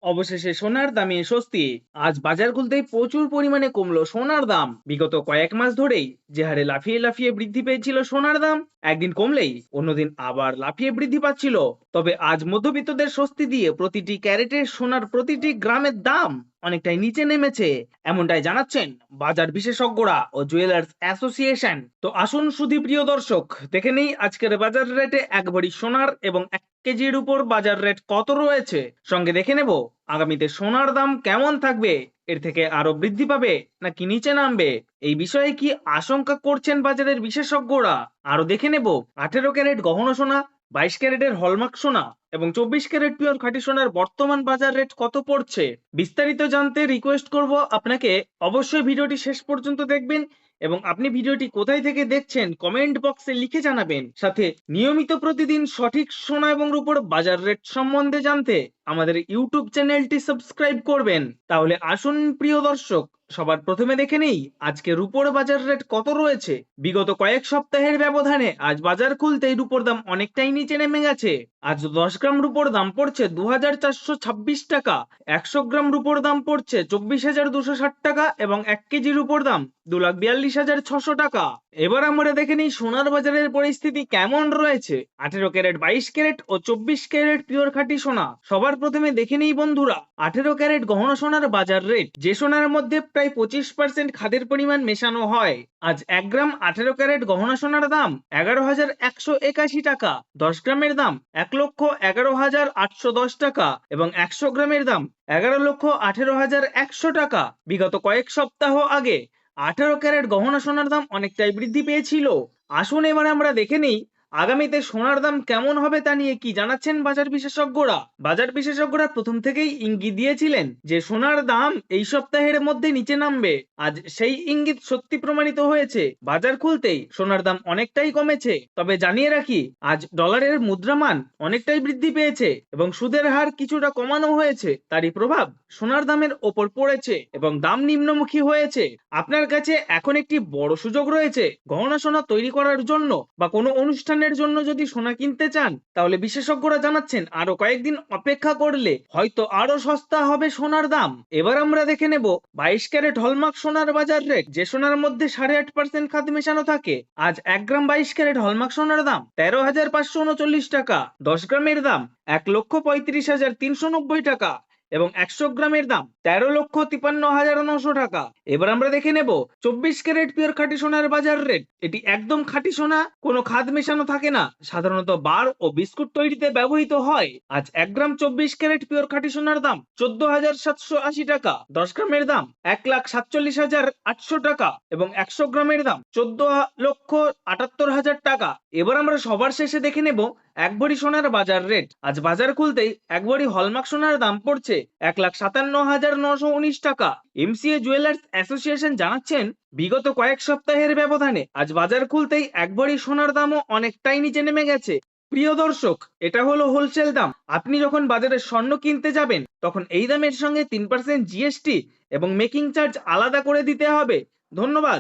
অবশেষে সোনার দামে স্বস্তি। আজ বাজার খুলতেই প্রচুর পরিমাণে কমলো সোনার দাম। বিগত কয়েক মাস ধরেই যে হারে লাফিয়ে লাফিয়ে বৃদ্ধি পেয়েছিল সোনার দাম, একদিন কমলেই অন্যদিন আবার লাফিয়ে বৃদ্ধি পাচ্ছিল। তবে আজ মধ্যবিত্তদের স্বস্তি দিয়ে প্রতিটি ক্যারেটের সোনার প্রতিটি গ্রামের দাম অনেকটাই নিচে নেমেছে, এমনটাই জানাচ্ছেন বাজার বিশেষজ্ঞরা ও জুয়েলার্স অ্যাসোসিয়েশন। তো আসুন সুধীপ্রিয় দর্শক, দেখে নেই আজকের বাজার রেটে এক ভরি সোনার এবং 1 কেজির উপর বাজার রেট কত রয়েছে। সঙ্গে দেখে নেব আগামীতে সোনার দাম কেমন থাকবে, এর থেকে আরো বৃদ্ধি পাবে নাকি নিচে নামবে। এই বিষয়ে কি আশঙ্কা করছেন বাজারের বিশেষজ্ঞরা, আরো দেখে নেব 18 ক্যারেট গহনা সোনা, 22 ক্যারেটের হলমার্ক সোনা এবং 24 ক্যারেট পিওর খাঁটি সোনার বর্তমান বাজার রেট কত পড়ছে। বিস্তারিত জানতে রিকোয়েস্ট করব আপনাকে অবশ্যই ভিডিওটি শেষ পর্যন্ত দেখবেন এবং আপনি ভিডিওটি কোথায় থেকে দেখছেন কমেন্ট বক্সে লিখে জানাবেন। সাথে নিয়মিত প্রতিদিন সঠিক সোনা এবং রূপোর বাজার রেট সম্বন্ধে জানতে আমাদের ইউটিউব চ্যানেলটি সাবস্ক্রাইব করবেন। তাহলে আসুন প্রিয় দর্শক, সবার প্রথমে দেখে নেই আজকে রূপোর বাজার রেট কত রয়েছে। বিগত কয়েক সপ্তাহের ব্যবধানে আজ বাজার খুলতেই রূপোর দাম অনেকটাই নিচে নেমে গেছে। আজ 10 গ্রাম রূপোর দাম পড়ছে 2426 টাকা, 100 গ্রাম রূপোর দাম পড়ছে 24,260 টাকা এবং 1 কেজি রূপোর দাম 2,42,600 টাকা। এবার আমরা দেখে নিই সোনার বাজারের পরিস্থিতি কেমন রয়েছে। 18 ক্যারেট, 22 ক্যারেট ও 24 ক্যারেট পিওর খাঁটি সোনা। সবার প্রথমে দেখে নিই বন্ধুরা 18 ক্যারেট গহনা সোনার বাজার রেট। যে সোনার মধ্যে প্রায় 25% খাদের পরিমাণ মেশানো হয়। আজ 1 গ্রাম 18 ক্যারেট গহনা সোনার দাম 11,181 টাকা, 10 গ্রামের দাম 1,11,810 টাকা এবং 100 গ্রামের দাম 11,18,100 টাকা। বিগত কয়েক সপ্তাহ আগে 18 ক্যারেট গহনা সোনার দাম অনেকটাই বৃদ্ধি পেয়েছিল। আসুন এবার আমরা দেখে নিই আগামীতে সোনার দাম কেমন হবে তা নিয়ে কি জানাচ্ছেন বাজার বিশেষজ্ঞরা। বাজার বিশেষজ্ঞরা প্রথম থেকেই ইঙ্গিত দিয়েছিলেন যে সোনার দাম এই সপ্তাহের মধ্যে নিচে নামবে। আজ সেই ইঙ্গিত সত্যি প্রমাণিত হয়েছে। বাজার খুলতেই সোনার দাম অনেকটাই কমেছে। তবে জানিয়ে রাখি, আজ ডলারের মুদ্রামান অনেকটাই বৃদ্ধি পেয়েছে এবং সুদের হার কিছুটা কমানো হয়েছে। তারই প্রভাব সোনার দামের ওপর পড়েছে এবং দাম নিম্নমুখী হয়েছে। আপনার কাছে এখন একটি বড় সুযোগ রয়েছে। গহনা সোনা তৈরি করার জন্য বা কোনো অনুষ্ঠানের জন্য যদি সোনা কিনতে চান, তাহলে বিশেষজ্ঞরা জানাচ্ছেন আরো কয়েকদিন অপেক্ষা করলে হয়তো আরো সস্তা হবে সোনার দাম। এবার আমরা দেখে নেব 22 ক্যারেট হলমার্ক সোনার বাজার রেট। যে সোনার মধ্যে 8.5% খাদ মেশানো থাকে। আজ 1 গ্রাম 22 ক্যারেট হলমার্ক সোনার দাম 13,539 টাকা, 10 গ্রামের দাম 1,35,390 টাকা এবং 100 গ্রামের দাম 13,53,900 টাকা। এবার আমরা দেখে নেব 24 ক্যারেট পিওর খাঁটি সোনার বাজার রেট। এটি একদম খাঁটি সোনা, কোনো খাদ মেশানো থাকে না, সাধারণত বার ও বিস্কুট তৈরিতে ব্যবহৃত হয়। আজ 1 গ্রাম 24 ক্যারেট পিওর খাঁটি সোনার দাম 14,780 টাকা, 10 গ্রামের দাম 1,47,800 টাকা এবং 100 গ্রামের দাম 14,78,000 টাকা। এবার আমরা সবার শেষে দেখে নেব এক ভরি সোনার বাজার রেট। আজ বাজার খুলতেই এক ভরি হলমার্ক সোনার দাম পড়ছে 1,57,919 টাকা। এমসিএ জুয়েলার্স অ্যাসোসিয়েশন জানাচ্ছেন বিগত কয়েক সপ্তাহের ব্যবধানে আজ বাজার খুলতেই এক ভরি সোনার দামও অনেকটাই নিচে নেমে গেছে। প্রিয় দর্শক, এটা হলো হোলসেল দাম। আপনি যখন বাজারে স্বর্ণ কিনতে যাবেন তখন এই দামের সঙ্গে 3% জিএসটি এবং মেকিং চার্জ আলাদা করে দিতে হবে। ধন্যবাদ।